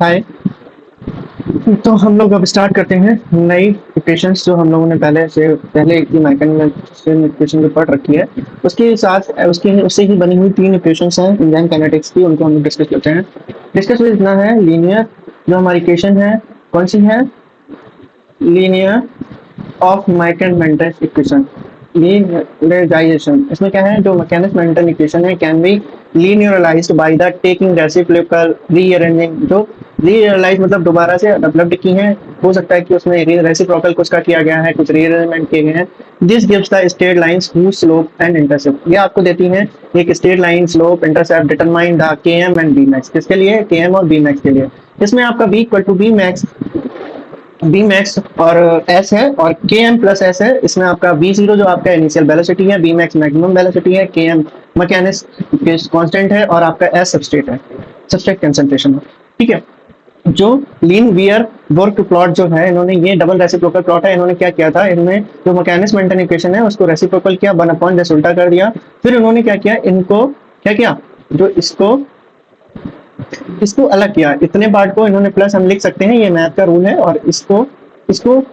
हाय। तो हम लोग अब स्टार्ट करते हैं नई इक्वेशंस जो हम लोगों ने पहले एक मैकेनिकल इक्वेशन पढ़ रखी है। उसके साथ उससे ही बनी हुई 3 इक्वेशंस हैं इंजाइम काइनेटिक्स की, उनको हम लोग डिस्कस करते हैं। डिस्कस में इतना है, लीनियर जो हमारी इक्वेशन है कौन सी है, linear of Michaelis Menten equation, linearization. इसमें क्या है, जो मैकेनिकल-मेंटन इक्वेशन है can be linearized by the taking reciprocal rearranging. जो रीअरेंज मतलब दोबारा से डेवलप्ड की है, हो सकता है कि उसमें रेसिप्रोकल कुछ का किया गया है, कुछ रीअरेंजमेंट किए गए हैं। This gives the straight lines whose slope and intercept. ये आपको देती है एक straight line, slope, intercept determine the km and bmax। किसके लिए? km और bmax के लिए। इसमें आपका v equal to B max और एस है, और के एम प्लस एस है। इसमें आपका बी जीरो जो आपका इनिशियल वेलोसिटी है, बी मैक्स मैक्सिमम वेलोसिटी है, के एम मैकेनिक्स कांस्टेंट है, और आपका एस सबस्ट्रेट है, सबस्ट्रेट कंसंट्रेशन है। ठीक है। जो लीन वियर वर्क प्लॉट जो है, इन्होंने ये डबल रेसिप्रोकल प्लॉट है। इन्होंने क्या किया था, इनमें जो मैकेनिक्स-मेंटन इक्वेशन है उसको रेसिप्रोकल किया, 1 जैसे उल्टा कर दिया। फिर उन्होंने क्या किया, इनको क्या किया, जो इसको अलग किया। इतने पार्ट को इन्होंने प्लस हम लिख सकते हैं, ये मैथ का रूल है, और इसको इसको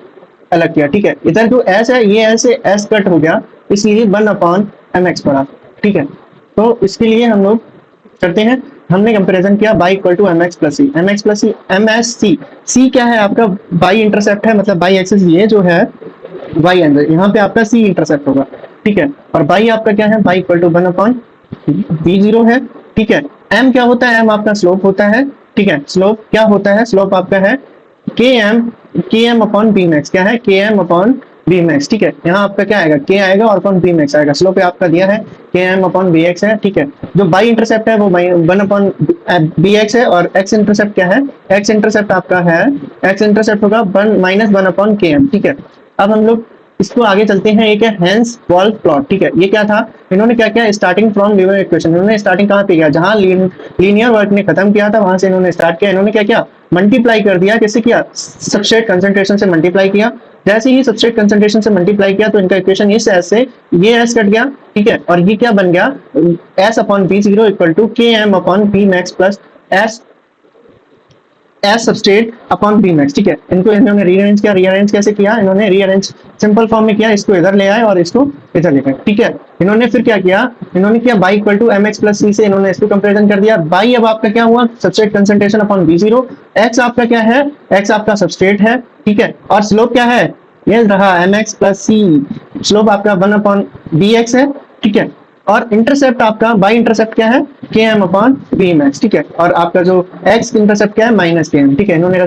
अलग किया। ठीक है। इधर जो एस है, ये एस से एस कट हो गया, इसलिए 1/mx पड़ा। ठीक है। तो इसके लिए हम लोग करते हैं, हमने कंपैरिजन किया y equal to mx plus C, mx plus C, ms c क्या है आपका, बाई इंटरसेप्ट है, मतलब बाई एक्सिस ये जो है y एंगल, यहाँ पे आपका c इंटरसेप्ट होगा। ठीक है। और y आपका क्या है, y इक्वल टू 1/b0 है। ठीक है। m क्या होता है, m आपका स्लोप होता है। ठीक है। स्लोप क्या होता है, स्लोप आपका है km अपॉन बी मैक्स। क्या है, km अपॉन बी मैक्स। ठीक है। यहाँ आपका क्या आएगा, k आएगा और अपॉन बी मैक्स आएगा। स्लोप आपका दिया है km अपॉन बी एक्स है। ठीक है। जो बाई इंटरसेप्ट है वो 1 अपॉन बी एक्स है, और x इंटरसेप्ट क्या है, x इंटरसेप्ट आपका है, x इंटरसेप्ट होगा -1 अपॉन km। ठीक है। अब हम लोग इसको आगे चलते हैं, एक है हेंस वॉल्फ प्लॉट। ठीक है। ये क्या था, इन्होंने क्या किया, स्टार्टिंग फ्रॉम लीनियर इक्वेशन। इन्होंने स्टार्टिंग कहाँ पे किया, जहां लीनियर वर्क ने खत्म किया था, वहां से इन्होंने स्टार्ट किया। इन्होंने क्या किया, मल्टीप्लाई कर दिया। कैसे किया, सबस्ट्रेट कंसंट्रेशन से मल्टीप्लाई किया। जैसे ही सबस्ट्रेट कंसंट्रेशन से मल्टीप्लाई किया तो इनका इक्वेशन इस एस से ये एस कट गया। ठीक है। और ये क्या बन गया, S upon B zero equal to K M upon B max plus S substrate upon B max. ठीक है। इनको इन्होंने रीअरेंज किया। रीअरेंज कैसे किया, इन्होंने रीअरेंज सिंपल फॉर्म में किया, इसको इधर ले आए और इसको इधर ले गए। ठीक है। इन्होंने फिर क्या किया, इन्होंने किया y equal to mx plus C से इन्होंने इसको कंपैरिजन कर दिया। बाई अब आपका क्या हुआ, substrate concentration upon B zero. X आपका क्या है, एक्स आपका सबस्ट्रेट है। ठीक है। और स्लोप क्या है, ये रहा mx प्लस सी, स्लोप आपका 1 अपॉन बी एक्स है। ठीक है। और इंटरसेप्ट आपका बाई इंटरसेप्ट क्या है, km अपॉन बी मैक्स। ठीक है। और आपका जो x इंटरसेप्ट क्या है, -km। ठीक है। इन्होंने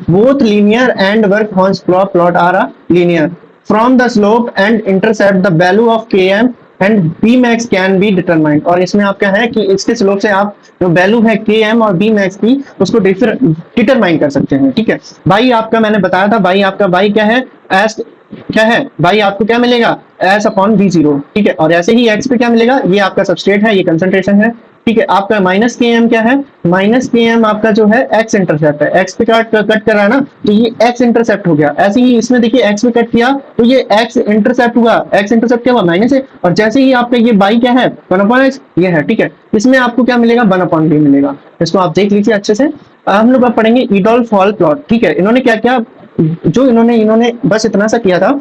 both linear and work horse plot are linear from the slope and intercept the value of km and B max can be determined. और इसमें आप क्या है कि इसके स्लोप से आप जो वैल्यू है km और बी मैक्स की उसको डिटरमाइन कर सकते हैं। ठीक है। बाई आपका मैंने बताया था, बाई आपका बाई क्या है, एस क्या है, बाई आपको क्या मिलेगा, एस अपॉन बी जीरो। ठीक है। और ऐसे ही एक्स पे क्या मिलेगा, ये आपका सबस्ट्रेट है, ये कंसंट्रेशन है। ठीक है। आपका माइनस के एम क्या है, माइनस के एम आपका जो है एक्स इंटरसेप्ट है। एक्स पे कट कर रहा है ना, तो ये एक्स इंटरसेप्ट हो गया। ऐसे ही इसमें देखिए एक्स पे कट किया तो ये एक्स इंटरसेप्ट हुआ। एक्स इंटरसेप्ट क्या हुआ, माइनस है। और जैसे ही आपका ये बाई क्या है, 1 अपॉन एक्स, ये है। ठीक है। इसमें आपको क्या मिलेगा, 1 अपॉन बी मिलेगा। इसको आप देख लीजिए अच्छे से। हम लोग अब पढ़ेंगे ईडोल्फ हॉल प्लॉट। ठीक है। इन्होंने क्या किया, जो इन्होंने बस इतना सा किया था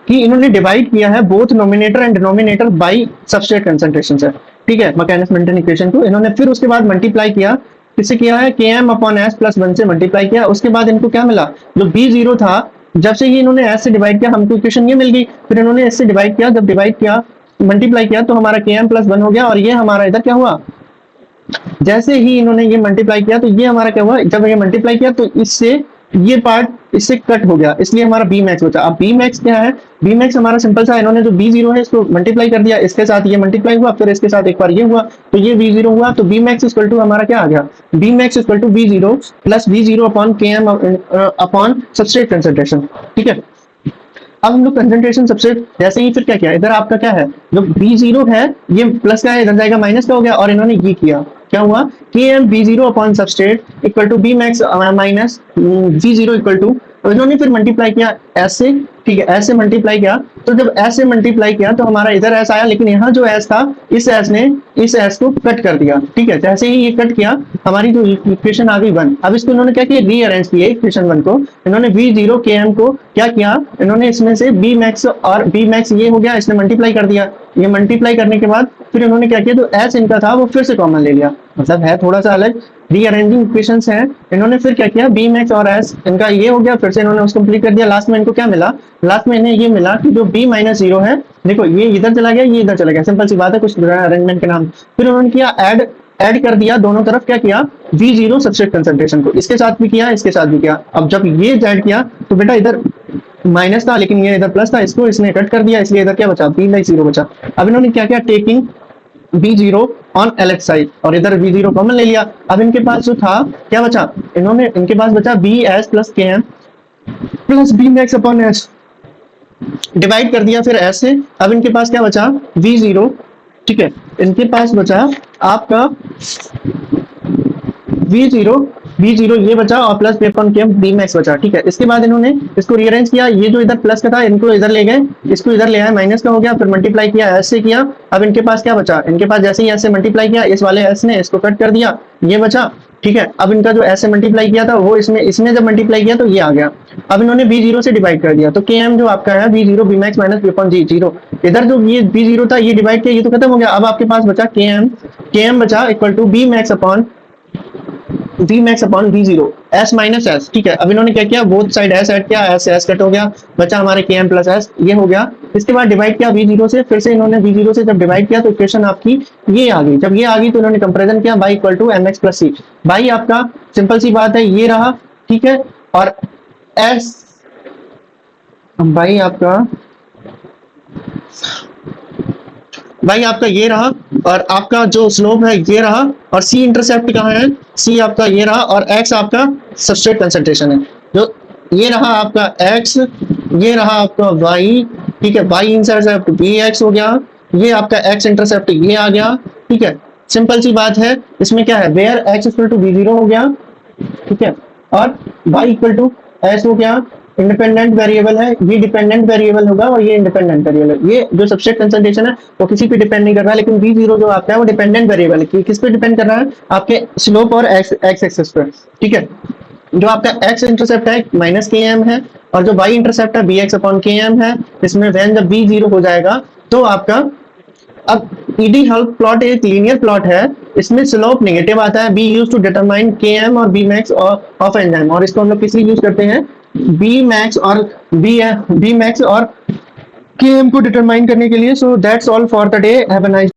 कि इन्होंने डिवाइड किया है both nominator and denominator by substrate concentration से। ठीक है। मैकेनिक्स-मेंटन इक्वेशन को इन्होंने फिर उसके बाद मल्टीप्लाई किया। किससे किया है, km अपॉन s प्लस 1 से मल्टीप्लाई किया। उसके बाद इनको क्या मिला, जो b0 था, जब से ही इन्होंने s से डिवाइड किया हमको इक्वेशन ये मिल गई। फिर इन्होंने s से डिवाइड किया, जब डिवाइड किया मल्टीप्लाई किया तो हमारा km प्लस 1 हो गया। और ये हमारा इधर क्या हुआ, जैसे ही इन्होंने ये मल्टीप्लाई किया तो ये हमारा क्या हुआ, जब ये मल्टीप्लाई किया तो इससे ये पार्ट इससे कट हो गया, इसलिए हमारा बी मैक्स बचा। अब बी मैक्स क्या है, बी मैक्स हमारा सिंपल सा, इन्होंने जो बी जीरो है इसको मल्टीप्लाई कर दिया, इसके साथ ये मल्टीप्लाई हुआ, फिर इसके साथ एक बार ये हुआ तो ये बी जीरो हुआ। तो बी मैक्स इक्वल टू हमारा क्या आ गया, B max equal to B zero plus B zero upon K M upon substrate concentration. ठीक है। अब हम लोग कंसंट्रेशन सबसे जैसे ही फिर क्या किया, इधर आपका क्या है, जो बी जीरो है ये प्लस का है, इधर जाएगा माइनस का हो गया। और इन्होंने ये किया, क्या हुआ, K M B zero upon substrate equal to B max minus B zero equal to, इन्होंने फिर मल्टीप्लाई किया एस से, ठीक है, एस से मल्टीप्लाई किया, तो जब एस से मल्टीप्लाई किया तो हमारा इधर एस आया, लेकिन यहाँ जो एस था इस एस ने इस एस को कट कर दिया। ठीक है, जैसे ही ये कट किया हमारी जो इक्वेशन आ गई 1। अब इसको इन्होंने क्या किया, रीअरेंज किया इक्वेशन 1 को। इन्होंने V0 Km को क्या किया, इन्होंने इसमें से B मैक्स और B मैक्स ये हो गया, इसने मल्टीप्लाई कर दिया। ये मल्टीप्लाई करने के बाद फिर इन्होंने क्या किया, जो एस इनका था वो फिर से कॉमन ले लिया, मतलब है थोड़ा सा अलग रीअरेंजिंग इक्वेशंस हैं। इन्होंने फिर क्या किया, बी मैक्स और एस इनका ये हो गया, फिर से इन्होंने उसको कंप्लीट कर दिया। लास्ट में इनको क्या मिला, लास्ट में इन्हें ये मिला कि जो b माइनस जीरो है, देखो ये इधर चला गया, ये इधर चला गया, सिंपल सी बात है, कुछ अरेंजमेंट के नाम। फिर उन्होंने किया ऐड कर दिया दोनों तरफ, क्या किया, V0 सबस्ट्रेट कंसंट्रेशन को इसके साथ भी किया, इसके साथ भी किया। अब जब ये ऐड किया तो बेटा इधर माइनस था लेकिन ये इधर प्लस था, इसको इसने कट कर दिया, इसलिए इधर क्या बचा, B/0 बचा। अब इन्होंने क्या किया, taking V0 on LH side, और इधर V0 कॉमन ले लिया। अब इनके पास जो था क्या बचा, इनके पास बचा BS plus KM plus B max upon S, divide कर दिया फिर S से। अब इनके पास क्या बचा, V0। ठीक है, इनके पास बचा आपका V0 ये बचा, और plus B upon KM B max बचा। ठीक है, इसके बाद इन्होंने इसको रीअरेंज किया, ये जो इधर प्लस का था इनको इधर ले गए, इसको इधर ले आए, माइनस का हो गया, फिर मल्टीप्लाई किया S से किया। अब इनके पास क्या बचा, इनके पास जैसे ही S से मल्टीप्लाई किया, इस वाले S ने इसको कट कर दिया, ये बचा। ठीक है, अब इनका जो S से मल्टीप्लाई किया था वो इसने जब मल्टीप्लाई किया तो ये आ गया। अब इन्होंने V0 से डिवाइड कर दिया, तो KM जो आपका है V0 B max minus B upon G0, इधर जो ये V0 था ये डिवाइड किया, ये तो खत्म हो गया। अब आपके पास बचा KM बचा equal to B max upon V0 S minus S। ठीक है, अब इन्होंने क्या किया, बोथ साइड S ऐड किया, S से S कट हो गया, बचा हमारे KM प्लस S, ये हो गया। इसके बाद डिवाइड किया V0 से, फिर से इन्होंने V0 से जब डिवाइड किया तो इक्वेशन आपकी ये आ गई। जब ये आ गई तो इन्होंने कंपैरिजन किया, y इक्वल टू mx प्लस c। भाई आपका सिंपल सी बात है, ये रहा। ठीक है, और S भाई आपका ये रहा, और आपका जो स्लोप है ये रहा, और C इंटरसेप्ट कहाँ है, C आपका ये रहा, और X आपका सबस्ट्रेट कंसंट्रेशन है। जो ये रहा आपका X, ये रहा आपका Y। ठीक है, Y इंटरसेप्ट BX हो गया, ये आपका X इंटरसेप्ट ये आ गया। ठीक है, सिंपल सी बात है, इसमें क्या है, where X equal to V0 हो गया। ठीक है, और Y इक्वल टू S हो गया, इंडिपेंडेंट वेरिएबल है, ये डिपेंडेंट वेरिएबल होगा और ये इंडिपेंडेंट वेरिएबल है। ये जो सबस्ट्रेट कंसंट्रेशन है वो किसी पे डिपेंड नहीं कर रहा है, लेकिन V0 जो आपका है वो डिपेंडेंट वेरिएबल है। किस पे डिपेंड कर रहा है, आपके स्लोप और एक्स एक्सिस पर। ठीक है, जो आपका x इंटरसेप्ट है माइनस KM है, और जो y इंटरसेप्ट है BX अपॉन KM है। इसमें वैन जब V0 हो जाएगा तो आपका, अब ईडी हेल्प प्लॉट एक लीनियर प्लॉट है, इसमें स्लोप नेगेटिव आता है। Be used to determine KM और B मैक्स ऑफ एंजाइम, और इसको हम लोग किस लिए यूज करते हैं, B मैक्स और B मैक्स और KM को डिटरमाइन करने के लिए। So that's all for the day, have a nice